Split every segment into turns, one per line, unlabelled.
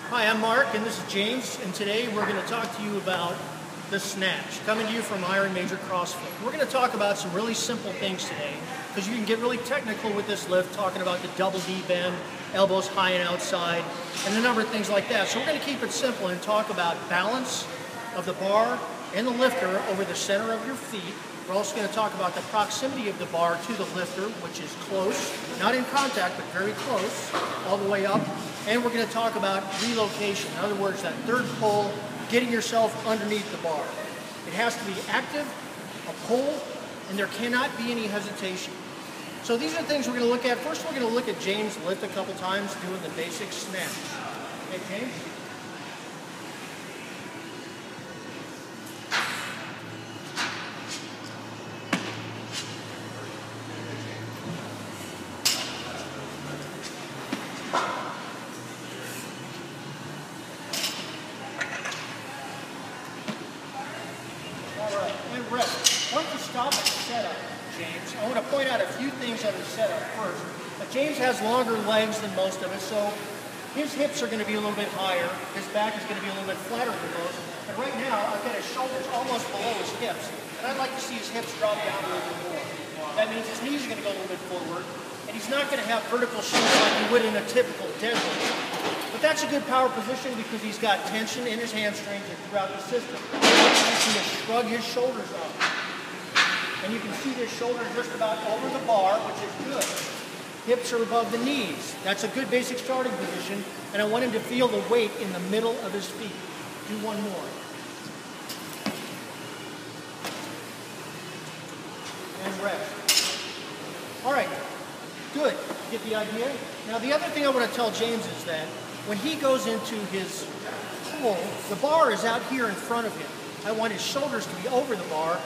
Hi, I'm Mark and this is James, and today we're going to talk to you about the Snatch, coming to you from Iron Major CrossFit. We're going to talk about some really simple things today, because you can get really technical with this lift, talking about the double D bend, elbows high and outside, and a number of things like that. So we're going to keep it simple and talk about balance of the bar and the lifter over the center of your feet. We're also going to talk about the proximity of the bar to the lifter, which is close, not in contact, but very close, all the way up. And we're going to talk about relocation. In other words, that third pull, getting yourself underneath the bar. It has to be active, a pull, and there cannot be any hesitation. So these are the things we're going to look at. First, we're going to look at James lift a couple times, doing the basic snatch. Okay, James? Once you stop at the setup, James, I want to point out a few things on the setup first. James has longer legs than most of us, so his hips are going to be a little bit higher. His back is going to be a little bit flatter than most. And right now, I've got his shoulders almost below his hips. And I'd like to see his hips drop down a little bit more. That means his knees are going to go a little bit forward. And he's not going to have vertical shoots like you would in a typical deadlift. But that's a good power position because he's got tension in his hamstrings and throughout the system. He's going to shrug his shoulders up. And you can see his shoulders just about over the bar, which is good. Hips are above the knees. That's a good basic starting position. And I want him to feel the weight in the middle of his feet. Do one more. And rest. All right. Good. Get the idea? Now the other thing I want to tell James is that when he goes into his pull, the bar is out here in front of him. I want his shoulders to be over the bar,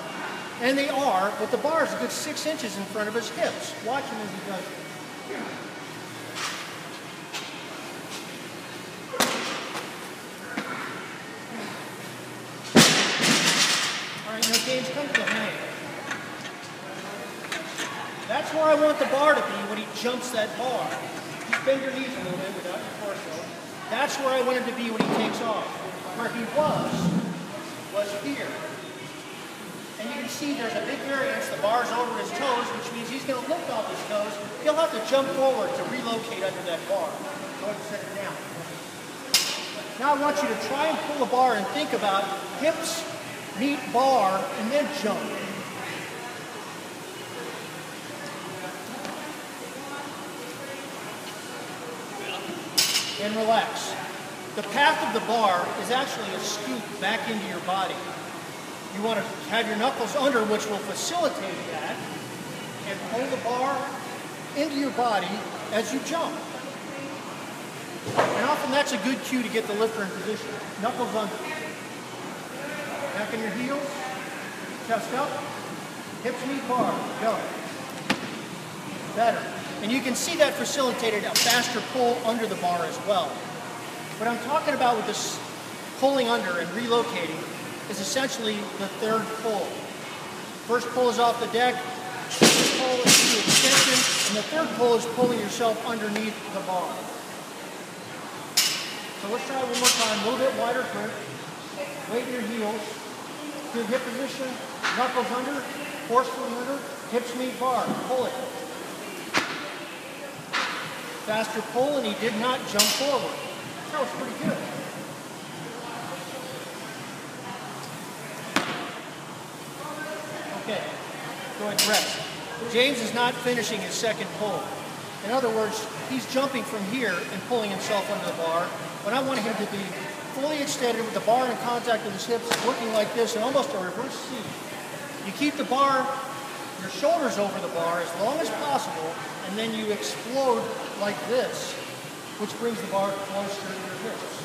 and they are, but the bar is a good 6 inches in front of his hips. Watch him as he does it. All right, now James, come to the hang. That's where I want the bar to be when he jumps that bar. Just bend your knees a little bit without your torso. That's where I want him to be when he takes off. Where he was here. And you can see there's a big variance. The bar's over his toes, which means he's going to lift off his toes. He'll have to jump forward to relocate under that bar. Go ahead and set it down. Now I want you to try and pull the bar and think about hips, meet bar, and then jump. And relax. The path of the bar is actually a scoop back into your body. You want to have your knuckles under, which will facilitate that, and pull the bar into your body as you jump. And often that's a good cue to get the lifter in position. Knuckles under. Back in your heels, chest up, hips meet bar, go. Better. And you can see that facilitated a faster pull under the bar as well. What I'm talking about with this pulling under and relocating is essentially the third pull. First pull is off the deck, second pull is the extension, and the third pull is pulling yourself underneath the bar. So let's try it one more time. A little bit wider grip, weight in your heels, good hip position, knuckles under, forcefully under, hips meet bar, pull it. Faster pull, and he did not jump forward. That was pretty good. Okay, go ahead and rest. James is not finishing his second pull. In other words, he's jumping from here and pulling himself under the bar, but I want him to be fully extended with the bar in contact with his hips, working like this in almost a reverse C. You keep the bar, your shoulders over the bar as long as possible, and then you explode like this, which brings the bar closer to your hips.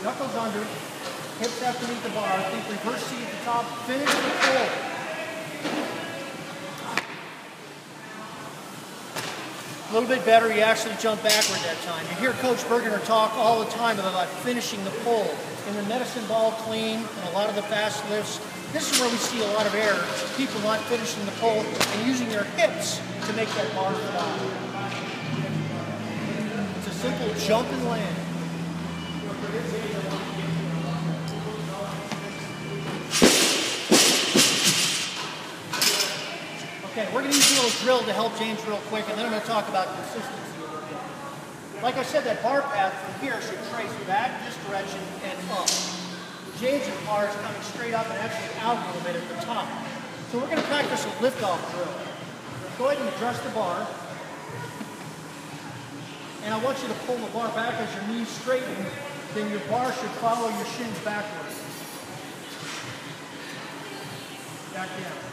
Knuckles under, hips have to meet the bar. Think reverse C at the top, finish the pull. A little bit better, you actually jump backward that time. You hear Coach Bergener talk all the time about finishing the pull. In the medicine ball clean and a lot of the fast lifts, this is where we see a lot of error. People not finishing the pull and using their hips to make that bar fly. It's a Simple jump and land. Okay, we're going to use a little drill to help James real quick, and then I'm going to talk about consistency a little bit. Like I said, that bar path from here should trace back this direction and up. James' bar is coming straight up and actually out a little bit at the top. So we're going to practice a lift-off drill. Go ahead and adjust the bar. And I want you to pull the bar back as your knees straighten. Then your bar should follow your shins backwards. Back down.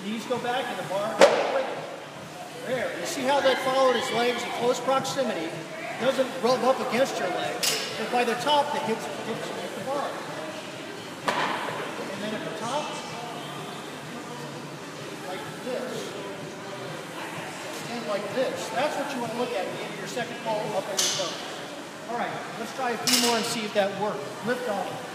Knees go back and the bar goes. There. You see how that followed his legs in close proximity? Doesn't rub up against your legs, but by the top that hits the bar. And then at the top, like this. And like this. That's what you want to look at in your second pull up on your toes. All right, let's try a few more and see if that works. Lift off.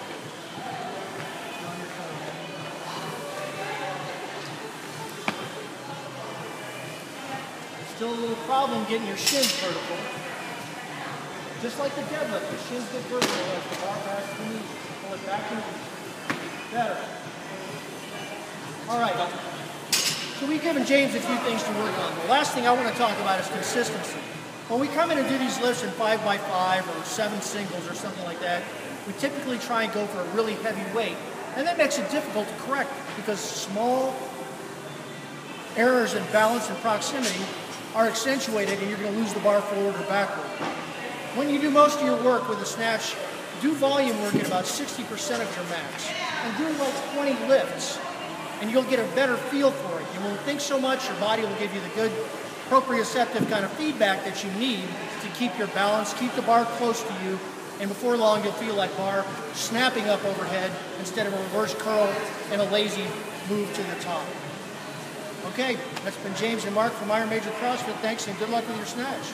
Still a little problem getting your shins vertical. Just like the deadlift, your shins get vertical as the bar passes the knees. Pull it back and better. All right. So we've given James a few things to work on. The last thing I want to talk about is consistency. When we come in and do these lifts in 5x5 or 7 singles or something like that, we typically try and go for a really heavy weight. And that makes it difficult to correct because small errors in balance and proximity are accentuated and you're going to lose the bar forward or backward. When you do most of your work with a snatch, do volume work at about 60% of your max. And do like 20 lifts and you'll get a better feel for it. You won't think so much, your body will give you the good proprioceptive kind of feedback that you need to keep your balance, keep the bar close to you, and before long you'll feel like bar snapping up overhead instead of a reverse curl and a lazy move to the top. Okay, that's been James and Mark from Iron Major CrossFit. Thanks and good luck with your snatch.